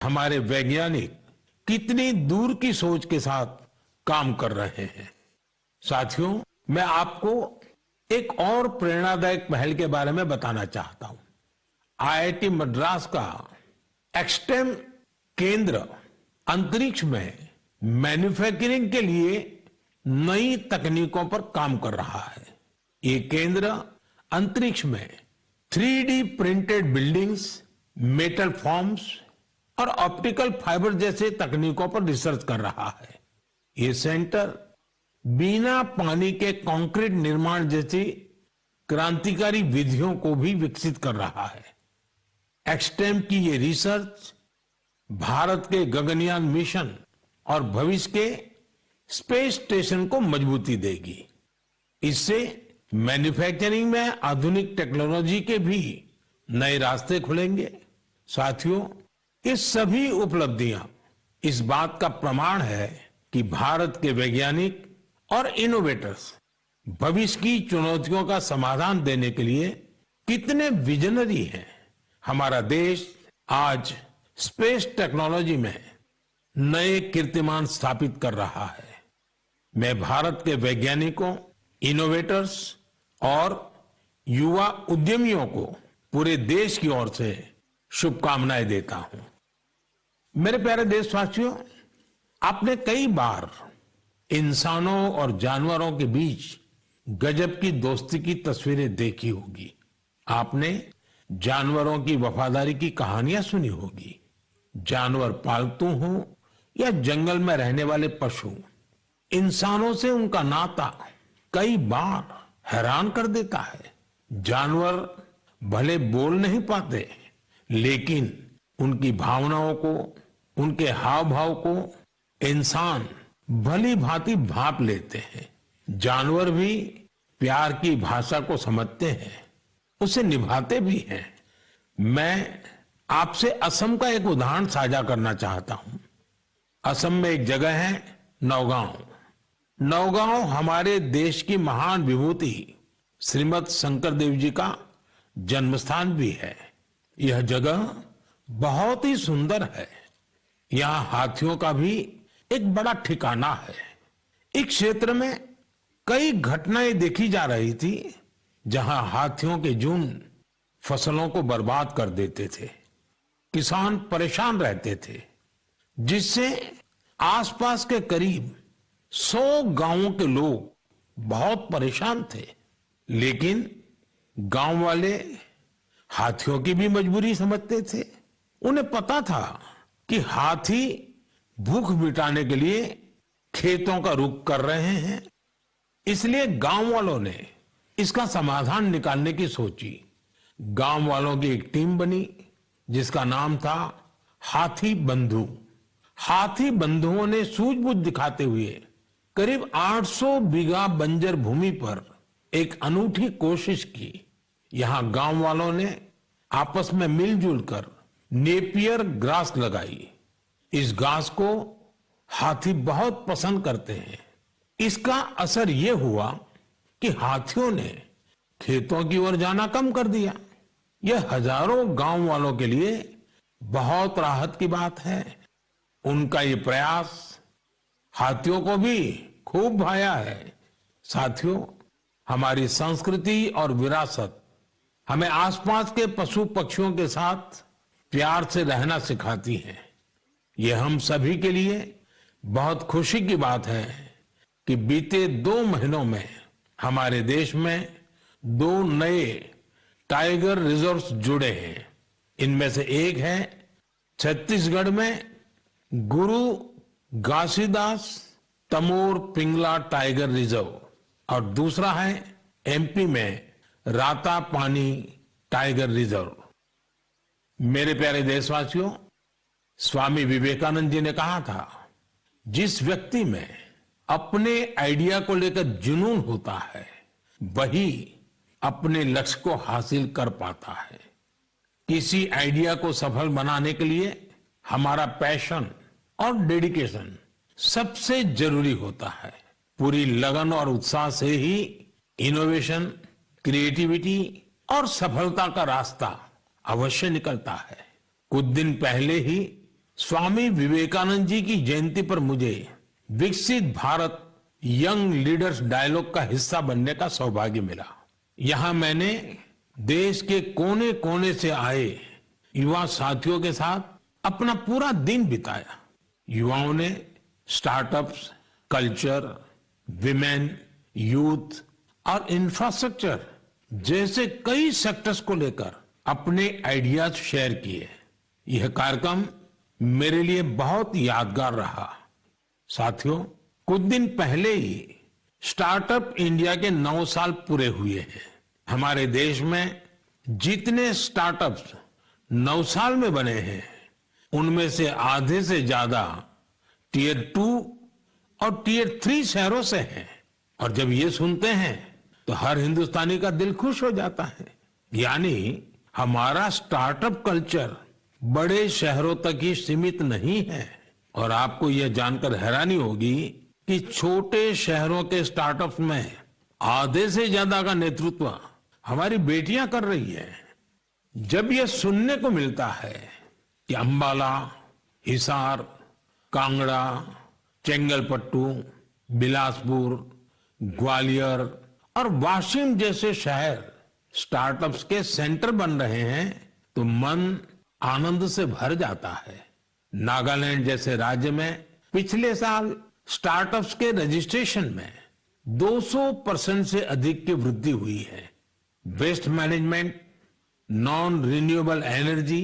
हमारे वैज्ञानिक कितनी दूर की सोच के साथ काम कर रहे हैं। साथियों, मैं आपको एक और प्रेरणादायक पहल के बारे में बताना चाहता हूं। आईआईटी मद्रास का एक्सटेम केंद्र अंतरिक्ष में मैन्युफैक्चरिंग के लिए नई तकनीकों पर काम कर रहा है। ये केंद्र अंतरिक्ष में 3D printed buildings, metal forms और ऑप्टिकल फाइबर जैसे तकनीकों पर रिसर्च कर रहा है। ये सेंटर बिना पानी के कंक्रीट निर्माण जैसी क्रांतिकारी विधियों को भी विकसित कर रहा है। एक्सटेम की ये रिसर्च भारत के गगनयान मिशन और भविष्य के स्पेस स्टेशन को मजबूती देगी। इससे मैन्युफैक्चरिंग में आधुनिक टेक्नोलॉजी के भी नए रास्ते खुलेंगे। साथियों, ये सभी उपलब्धियां इस बात का प्रमाण है कि भारत के वैज्ञानिक और इनोवेटर्स भविष्य की चुनौतियों का समाधान देने के लिए कितने विजनरी हैं। हमारा देश आज स्पेस टेक्नोलॉजी में नए कीर्तिमान स्थापित कर रहा है। मैं भारत के वैज्ञानिकों, इनोवेटर्स और युवा उद्यमियों को पूरे देश की ओर से शुभकामनाएं देता हूं। मेरे प्यारे देशवासियों, आपने कई बार इंसानों और जानवरों के बीच गजब की दोस्ती की तस्वीरें देखी होगी। आपने जानवरों की वफादारी की कहानियां सुनी होगी। जानवर पालतू हो या जंगल में रहने वाले पशु, इंसानों से उनका नाता कई बार हैरान कर देता है। जानवर भले बोल नहीं पाते, लेकिन उनकी भावनाओं को, उनके हाव भाव को इंसान भली भांति भांप लेते हैं। जानवर भी प्यार की भाषा को समझते हैं, उसे निभाते भी हैं। मैं आपसे असम का एक उदाहरण साझा करना चाहता हूं। असम में एक जगह है नौगांव। नौगांव हमारे देश की महान विभूति श्रीमद शंकर देव जी का जन्म स्थान भी है। यह जगह बहुत ही सुंदर है। यहाँ हाथियों का भी एक बड़ा ठिकाना है। इस क्षेत्र में कई घटनाएं देखी जा रही थी जहां हाथियों के झुंड फसलों को बर्बाद कर देते थे। किसान परेशान रहते थे, जिससे आसपास के करीब 100 गांवों के लोग बहुत परेशान थे। लेकिन गांव वाले हाथियों की भी मजबूरी समझते थे। उन्हें पता था कि हाथी भूख मिटाने के लिए खेतों का रुख कर रहे हैं, इसलिए गांव वालों ने इसका समाधान निकालने की सोची। गांव वालों की एक टीम बनी जिसका नाम था हाथी बंधु। हाथी बंधुओं ने सूझबूझ दिखाते हुए करीब 800 बीघा बंजर भूमि पर एक अनूठी कोशिश की। यहां गांव वालों ने आपस में मिलजुल कर नेपियर ग्रास लगाई। इस घास को हाथी बहुत पसंद करते हैं। इसका असर यह हुआ कि हाथियों ने खेतों की ओर जाना कम कर दिया। यह हजारों गांव वालों के लिए बहुत राहत की बात है। उनका ये प्रयास हाथियों को भी खूब भाया है। साथियों, हमारी संस्कृति और विरासत हमें आसपास के पशु पक्षियों के साथ प्यार से रहना सिखाती है। यह हम सभी के लिए बहुत खुशी की बात है कि बीते 2 महीनों में हमारे देश में 2 नए टाइगर रिजर्व्स जुड़े हैं। इनमें से एक है छत्तीसगढ़ में गुरु घासीदास तमोर पिंगला टाइगर रिजर्व और दूसरा है एमपी में रातापानी टाइगर रिजर्व। मेरे प्यारे देशवासियों, स्वामी विवेकानंद जी ने कहा था, जिस व्यक्ति में अपने आइडिया को लेकर जुनून होता है, वही अपने लक्ष्य को हासिल कर पाता है। किसी आइडिया को सफल बनाने के लिए हमारा पैशन और डेडिकेशन सबसे जरूरी होता है। पूरी लगन और उत्साह से ही इनोवेशन, क्रिएटिविटी और सफलता का रास्ता अवश्य निकलता है। कुछ दिन पहले ही स्वामी विवेकानंद जी की जयंती पर मुझे विकसित भारत यंग लीडर्स डायलॉग का हिस्सा बनने का सौभाग्य मिला। यहाँ मैंने देश के कोने कोने से आए युवा साथियों के साथ अपना पूरा दिन बिताया। युवाओं ने स्टार्टअप्स, कल्चर, विमेन, यूथ और इंफ्रास्ट्रक्चर जैसे कई सेक्टर्स को लेकर अपने आइडियाज शेयर किए। यह कार्यक्रम मेरे लिए बहुत यादगार रहा। साथियों, कुछ दिन पहले ही स्टार्टअप इंडिया के 9 साल पूरे हुए हैं। हमारे देश में जितने स्टार्टअप्स 9 साल में बने हैं, उनमें से आधे से ज्यादा टियर 2 और टियर 3 शहरों से हैं। और जब ये सुनते हैं तो हर हिंदुस्तानी का दिल खुश हो जाता है। यानी हमारा स्टार्टअप कल्चर बड़े शहरों तक ही सीमित नहीं है। और आपको यह जानकर हैरानी होगी कि छोटे शहरों के स्टार्टअप्स में आधे से ज्यादा का नेतृत्व हमारी बेटियां कर रही है। जब यह सुनने को मिलता है कि अंबाला, हिसार, कांगड़ा, चेंगलपट्टू, बिलासपुर, ग्वालियर और वाशिम जैसे शहर स्टार्टअप्स के सेंटर बन रहे हैं तो मन आनंद से भर जाता है। नागालैंड जैसे राज्य में पिछले साल स्टार्टअप्स के रजिस्ट्रेशन में 200% से अधिक की वृद्धि हुई है। Waste management, non renewable energy,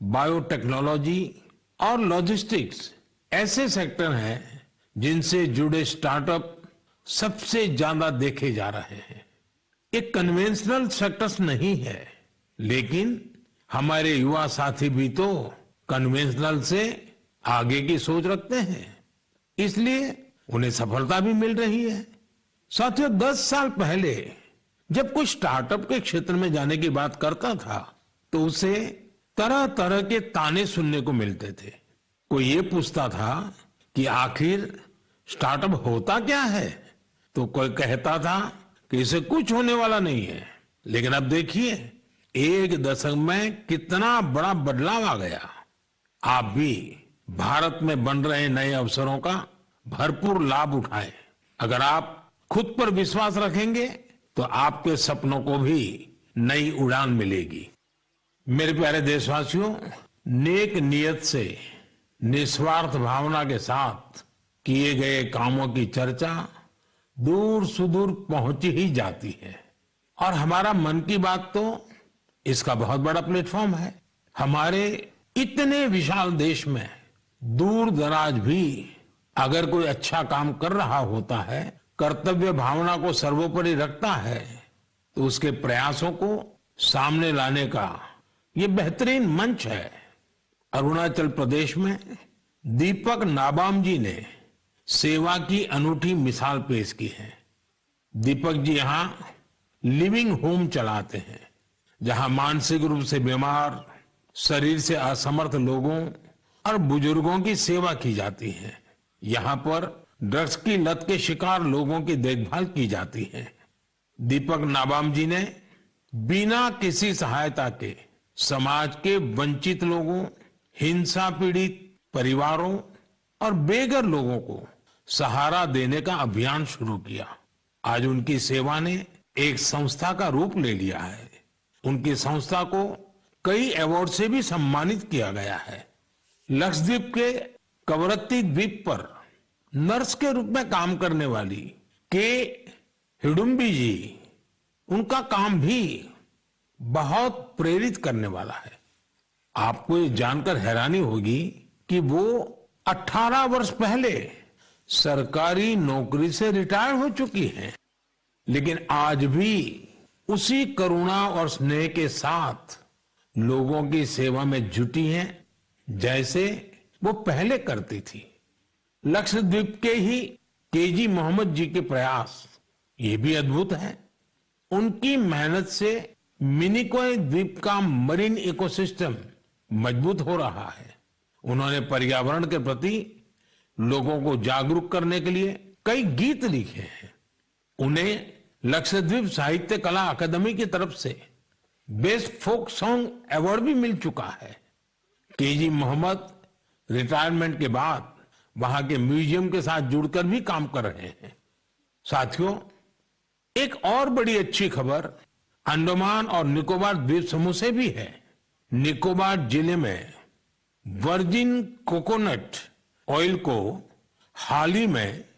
biotechnology और लॉजिस्टिक्स ऐसे सेक्टर हैं जिनसे जुड़े स्टार्टअप सबसे ज्यादा देखे जा रहे हैं। ये कन्वेंशनल सेक्टर्स नहीं है, लेकिन हमारे युवा साथी भी तो कन्वेंशनल से आगे की सोच रखते हैं, इसलिए उन्हें सफलता भी मिल रही है। साथियों, 10 साल पहले जब कोई स्टार्टअप के क्षेत्र में जाने की बात करता था तो उसे तरह तरह के ताने सुनने को मिलते थे। कोई ये पूछता था कि आखिर स्टार्टअप होता क्या है, तो कोई कहता था कि इसे कुछ होने वाला नहीं है। लेकिन अब देखिए, 1 दशक में कितना बड़ा बदलाव आ गया। आप भी भारत में बन रहे नए अवसरों का भरपूर लाभ उठाएं। अगर आप खुद पर विश्वास रखेंगे तो आपके सपनों को भी नई उड़ान मिलेगी। मेरे प्यारे देशवासियों, नेक नियत से निस्वार्थ भावना के साथ किए गए कामों की चर्चा दूर सुदूर पहुंच ही जाती है। और हमारा मन की बात तो इसका बहुत बड़ा प्लेटफॉर्म है। हमारे इतने विशाल देश में दूर दराज भी अगर कोई अच्छा काम कर रहा होता है, कर्तव्य भावना को सर्वोपरि रखता है, तो उसके प्रयासों को सामने लाने का ये बेहतरीन मंच है। अरुणाचल प्रदेश में दीपक नाबाम जी ने सेवा की अनूठी मिसाल पेश की है। दीपक जी यहाँ लिविंग होम चलाते हैं, जहां मानसिक रूप से बीमार, शरीर से असमर्थ लोगों और बुजुर्गों की सेवा की जाती है। यहाँ पर ड्रग्स की लत के शिकार लोगों की देखभाल की जाती है। दीपक नाबाम जी ने बिना किसी सहायता के समाज के वंचित लोगों, हिंसा पीड़ित परिवारों और बेघर लोगों को सहारा देने का अभियान शुरू किया। आज उनकी सेवा ने एक संस्था का रूप ले लिया है। उनकी संस्था को कई अवार्ड से भी सम्मानित किया गया है। लक्षद्वीप के कवरत्ती द्वीप पर नर्स के रूप में काम करने वाली के हिडुम्बी जी, उनका काम भी बहुत प्रेरित करने वाला है। आपको ये जानकर हैरानी होगी कि वो 18 वर्ष पहले सरकारी नौकरी से रिटायर हो चुकी हैं, लेकिन आज भी उसी करुणा और स्नेह के साथ लोगों की सेवा में जुटी हैं जैसे वो पहले करती थी। लक्षद्वीप के ही केजी मोहम्मद जी के प्रयास ये भी अद्भुत है। उनकी मेहनत से मिनिकॉय द्वीप का मरीन इकोसिस्टम मजबूत हो रहा है। उन्होंने पर्यावरण के प्रति लोगों को जागरूक करने के लिए कई गीत लिखे हैं। उन्हें लक्षद्वीप साहित्य कला अकादमी की तरफ से बेस्ट फोक सॉन्ग अवार्ड भी मिल चुका है। केजी मोहम्मद रिटायरमेंट के बाद वहां के म्यूजियम के साथ जुड़कर भी काम कर रहे हैं। साथियों, एक और बड़ी अच्छी खबर अंडमान और निकोबार द्वीप समूह से भी है। निकोबार जिले में वर्जिन कोकोनट ऑयल को हाल ही में